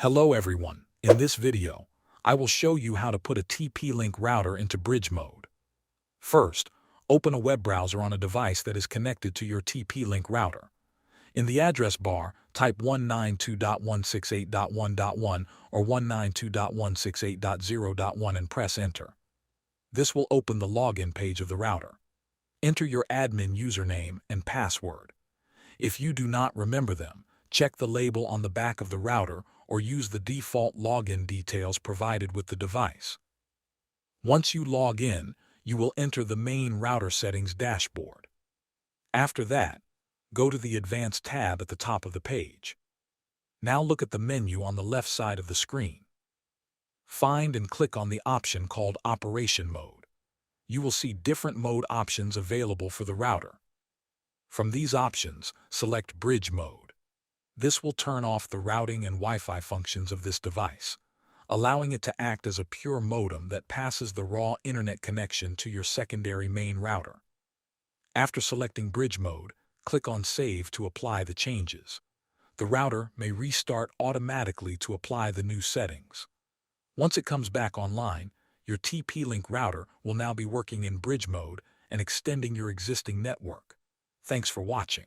Hello everyone. In this video, I will show you how to put a TP-Link router into bridge mode. First, open a web browser on a device that is connected to your TP-Link router. In the address bar, type 192.168.1.1 or 192.168.0.1 and press enter. This will open the login page of the router. Enter your admin username and password. If you do not remember them, check the label on the back of the router or use the default login details provided with the device. Once you log in, you will enter the main router settings dashboard. After that, go to the Advanced tab at the top of the page. Now look at the menu on the left side of the screen. Find and click on the option called Operation Mode. You will see different mode options available for the router. From these options, select Bridge Mode. This will turn off the routing and Wi-Fi functions of this device, allowing it to act as a pure modem that passes the raw internet connection to your secondary main router. After selecting Bridge Mode, click on Save to apply the changes. The router may restart automatically to apply the new settings. Once it comes back online, your TP-Link router will now be working in bridge mode and extending your existing network. Thanks for watching.